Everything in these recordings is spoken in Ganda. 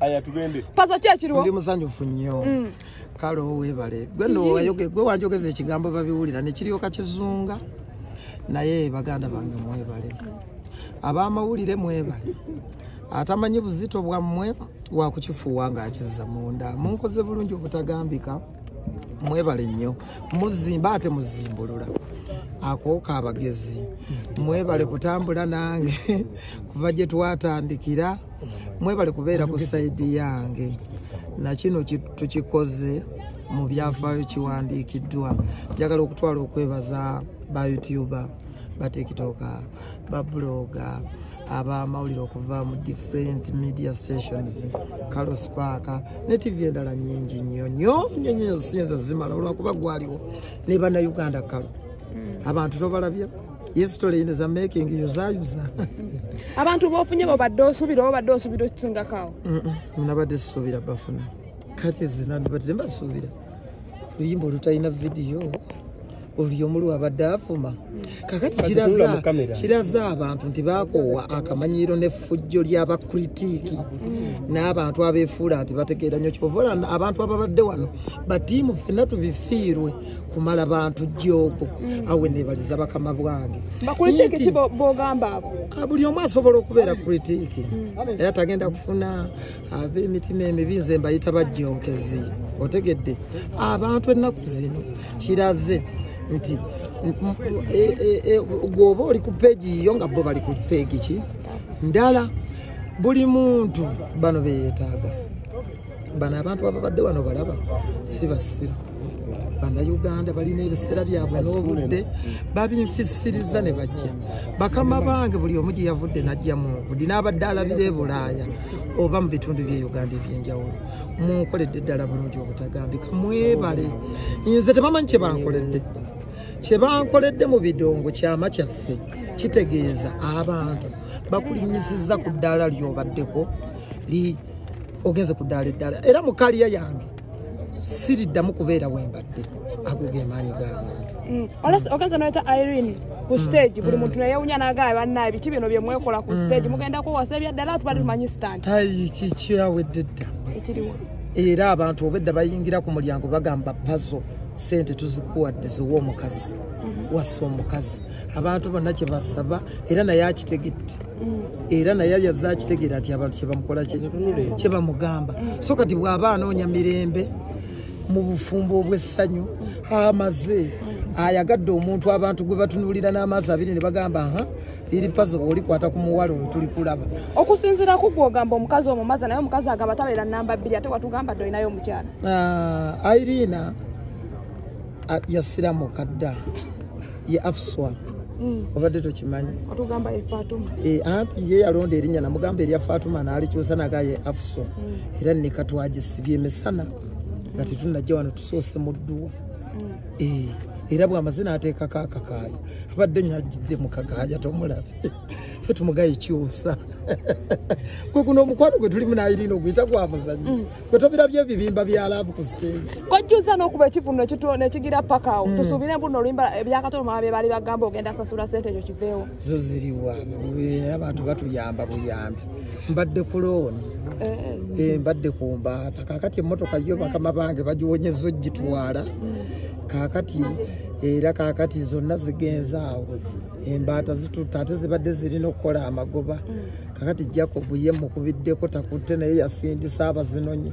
aya tugende pazo kyekiriwo ndi musanyufu nnyo kale owebale gwe wanjogeza ekigambo babiwulira nekiryoka kizunga naye baganda bange mwebale abamawulire mwebale atamanyi buzito bwammwe wakukifuuwa ng'akizza munda munkoze bulungi obutagambika mwebale nnyo muzimba ate muzimbulula akooka abagezi mwebale kutambula nange kuva gye twatandikira mwebale kubeera ku sayidi yange nakino tukikoze mu byafaayo kiwandiikiddwa njagala okutwala okwebaza ba youtuber ba tiktoka ba bloga abamawulire okuva mu different media stations Carlos Parker ne TV endala nyingi nnyo sinza zimala olwakuba gwaliwo ne bannayuganda kalo abantu tobalabya history is a making yuza abantu bofunye babadde osubira okusingakawo nabadde sisubira bafuna kati zinandibadde mbasubira luyimba olutalina video oliyomulu abadde afuma kakati kiraza abantu nti bakoowa akamanyiro n'effujjo ly'abakritiki n'abantu abeefuula nti bategeera nnyo kyovola abantu ababadde wano batiimu ffenna tubifiirwe kumala abantu jjoogo awe neebaliza bakama bwange bakritiki ki bogamba abo buli omu asobola okubeera kritiki era tagenda kufuna ab'emitima emibi nze mbayita bajjonkezi otegedde abantu ennaku zino kiraze nti gwoba oli ku peegi yo nga bo bali ku peegi ki ndala buli muntu bano beyeetaaga bano abantu ababadde wano balaba si basiru bannayuganda balina ebiseera byabwe n'obudde babinfisiriza ne bajja bakama bange buli omu gye yavudde najja mu budi n'abadde alabira e Bulaaya oba mu bitundu by'e Uganda eby'enjawulo munkoledde ddala bulungi obutagambika mwebale nze tebamanyi kye bankoledde mu bidongo kyama kyaffe kitegeeza abantu bakulinyisiza ku ddaala ly'obaddeko ogenze ku ddaala eddala era mu kaliya yange siriddamu kubeera wembadde ago ge maanyi g'abantu ogenze noyita Irene ku stage buli muntu nayewunya n'agaya bannaye biki bino bye mwekola ku stage mugenda kuwasa ebyaddala tubadde tumanyi stand ayi kikyawedde dda ekiriwo era abantu obedda bayingira ku mulyango bagamba pazo sente tuzikuwadde ziwa omukazi wassa omukazi abantu bonna kye basaba era naye akitegedde era naye yazza akitegeera nti abantu kye bamukola kye bamugamba so kati bw'aba anoonya mirembe mu bufumbo obw'essanyu amaze ayagadde omuntu abantu gwe batunuulira n'amaaso abiri ne bagamba iri pazo olikwata ku muwala oyo tuli kulaba okusinziira ku gwogamba omukazi omumaza naye omukazi agamba tabeera namba 2 ate watugamba dde olinayo omukyala Irina yasiramu kadda ye Afswa obadde tokimanyi otugamba ye Fatuma anti ye yalonda erinnya namugamba erya Fatuma n'alikyusa naga ye Afswa era ne katwagisibye emisana nga tetunajja wano tusoose mu dduwa era bw'amazina ateekako akakaayo abadde nyagidde mu kagaaya tomulabe fe tumugaye kyusa gwe guno omukwano gwe tulimu n'ayirina oguyita gwa muzanyo gwe tobirabye ebibimba bya laavu ku siteegi kojjuza n'okuba ekivuno nekigira paka awo tusuubire buno oluyimba ebyakatoloma be baali bagamba ogenda sasula sente ekyo kiveewo zo ziriwa abantu batuyamba buyambi mbadde ku looni mbadde ku mbaata kaakati emmotoka yo bakama bange bagiwonyeza ogitwala kaakati era kaakati zonna zigenza awo embaata zitutta ate zibadde zirina okukola amagoba kaakati Jacob ye mukubiddeko takutte naye yasindisa abazinonye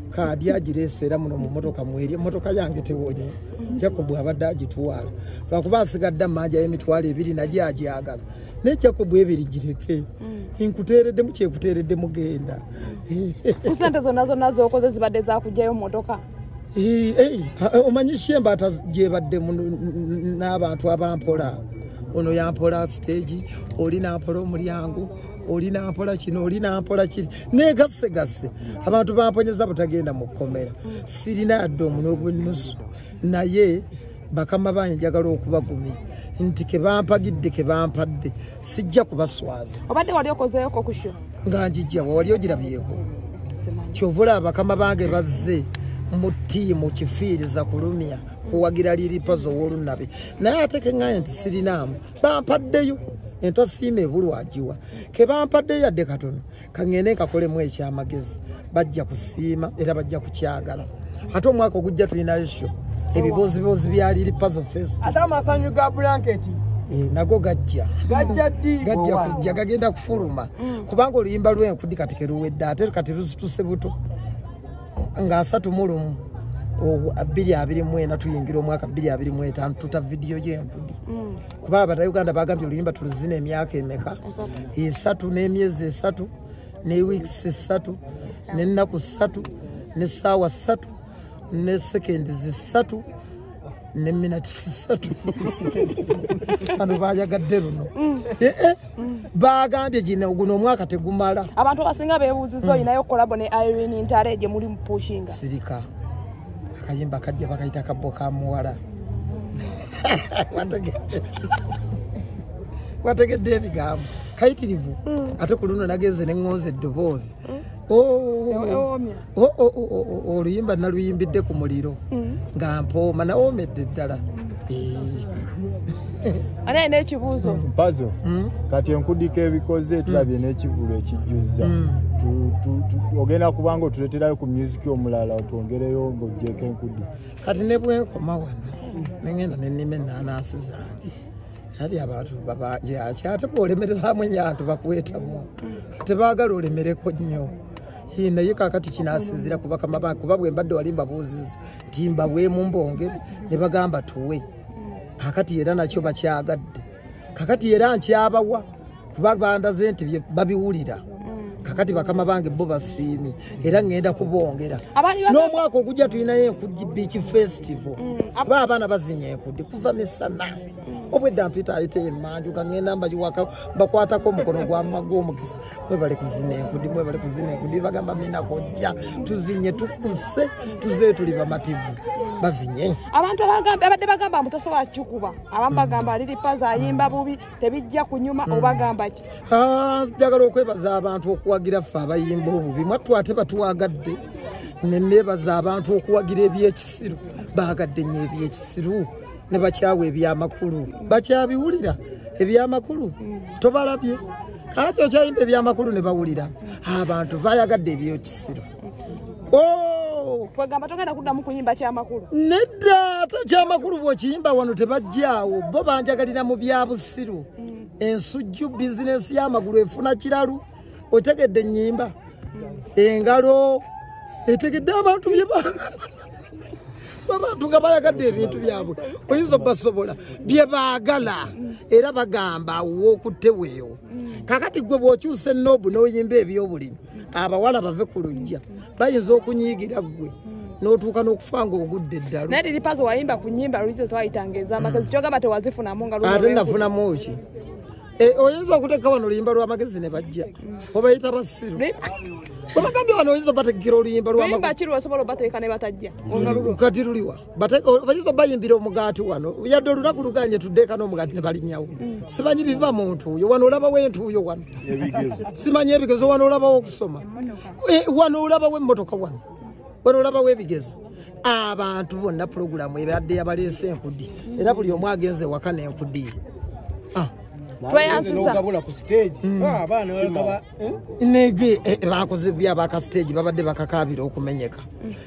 kaadi agireese era muno mu motoka mweri emmotoka yange tewonye Jacob abadde agitwala lwakuba asigadde amanja y'emitwalo 2 nagyo agyagala naye Jacob ebiri gireke nkuteeredde mukyekuteeredde mugenda ku sente zonna z'okoze zibadde zakugjayo mu motoka omanyishe embaata gyebadde n'abantu abampola ono yampola stage oli nampola omulyango oli nampola kino oli nampola kiri negasse abantu bamponyeza butagenda mu kkomera sirina yadde omunwe ogw'ennusu naye bakama bange njagala okubagumya nti kebampagidde kebampadde sijja kubaswaza obadde wali okozeeko ku sho nga njijja wali ogirabyeko kyovula bakama bange bazze mu ttiimu kifiiriza kulumya kuwagira liri pazo w'olunabe naye ate keŋŋaye nti sirinaamu bampaddeyo entasiima ebulwa agiwa ke bampadde yadde katono kangende kakolemu ekyamagezi bajja kusiima era bajja kukyagala ate omwaka ogujja tulinayo sho ebibozibozi byaliri puzzle fest ate amasanyu ga blanket nago gajja kujja gagenda kufuluma kubanga oluyimba lw'enkudi kati keruwedde ate kati luzituse buto nga 31 2024 tuyingira omwaka 2025 tuta video y'enkudi kuba Abannayuganda bagambye oluyimba tuluzina emyaka emeka 3 n'emyezi 3 ne weeks 3 n'ennaku 3 ne ssaawa 3 ne seconds 3 ne minutes 3 ano bayagadde luno bagambye gino guno omwaka tegumala abantu abasinga beebuuziza oyinayo kolabo ne Irene Ntale gye muli mu pushinga sirika akayimba kajja bakayita kabbo ka muwala wategedde ebigambo kayitirivu ate ku luno nagenze neŋŋonza eddoboozi oluyimba naluyimbidde ku muliro nga mpooma nawoomedde ddala anaye n'ekibuuzo mpazo kati enkudiko ebikoze tulabye n'ekivulu ekijjuzza ogenda kubanga otuleterayo ku music omulala otwongereyo ng'oggyeko enkudi kati ne bwenkoma wano nengenda nennima ennaanansi zange ati abantu babajaaki ate bw'olemereramu enyantu bakwetamu ate baagala olemereko nnyo naye kaakati kinasinzira ku bakama bange kuba bwe mbadde wali mbabuuziza nti mbabwemu mbongere ne bagamba tuwe kaakati era nakyo bakyagadde kaakati era nkyabawa kuba bandaze nti babiwulira kakati bakama bange bo basiimi era ngenda kubongera n'omwaka ogujja tulinayo enkudi beach festival kuba abaana bazinya enkudi kuva misana obwedda mpita ayite emanju kangenda mbayiwaka bakwatako omukono gw'omukisa mwebale kuzina enkudi bagamba mina kojja tuzinye tukuse tuze tuli bamativu bazinye abantu abadde bagamba mbu tosobola kikuba abamu bagamba liri paza ayimba bubi tebijja kunyuma obagamba ki njagala okwebaza abantu okuwagira ffe abayimba obubi mwattu ate batuwagadde nenebaza abantu okuwagira ebyekisiru bagadde nnyo ebyekisiru ne bakyawa ebyamakulu bakyabiwulira ebyamakulu tobalabye kati okyayimba ebyamakulu ne bawulira abantu bayagadde ebyekisiru kwegamba togenda kuddamu kuyimba kyamakulu nedda ate kyamakulu bw'okiyimba wano tebajjaawo bo banjagalira mu byabusiru ensujju bizinesi y'amagulu efuna kiralu otegedde ennyimba engalo etegedde abantu abantu nga bayagadde ebintu byabwe oyinza obasobola bye baagala era bagamba w'okutteweewo kakati gwe bw'okyusa ennoobu n'oyimba ebyobulimi abawala bave ku lujja bayinza okunyiigira gwe n'otuuka n'okufa ng'ogudde eddalo naye liri pazo wayimba ku nnyimba lulize twayitanga ez'amagezi kyogamba tewazifunamu nga ate nafunamu ki oyinza okuteeka wano oluyimba lw'amagezi ne bajja obayita basiru obagambye wano oyinza obategera oluyimba lwamagezi osobola obateeka ne batajja kati luliwa bayinza obayimbira omugaati wano yadde olunaku luganye tuddeeka n'omugaati ne balinyawo simanyi biva muntu uyo wano olabawo entuuyo wano simanyi ebigezo wano olabawo okusoma wano olabawo emmotoka wano olabawo ebigezo abantu bonna pulogulamu ebadde yabaleese enkudi era buli omu agenze waka n'enkudi tweyazizagabula ku stage abaana balagaba nege bakoze byabaka stage babadde bakakabira okumenyeka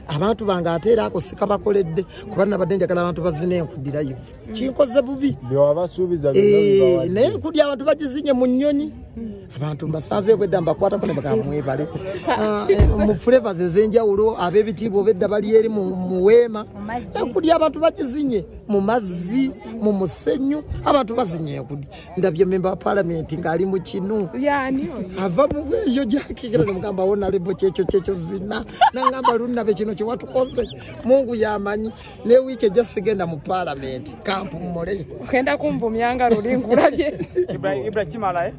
abantu bange ate era ako sika bakoledde kuba nabadde njagala abantu bazine enkudi live kinkoze bubi byabasuubiza naye enkudi abantu bagizinye mu nnyonyi abantu mbasanze bwedda mbakwatako ne bakamwebale mu flavors ez'enjawulo ab'ebitiibwa obedda bali eri mu weema enkudi abantu bagizinye mu mazzi mu musenyu abantu bazinye enkudi ndabye memba wa parliament ng'ali mu kinu ava mu bweyo gyakikira nemugamba wona lebo kyekyo zina nangamba lunnabe kino kyewatukoze mungu yamanyi ne wiiki ejja sigenda mu parliament kampu mmole ogenda kunvumyanga luli ngulabye Ibrahim Kimalaye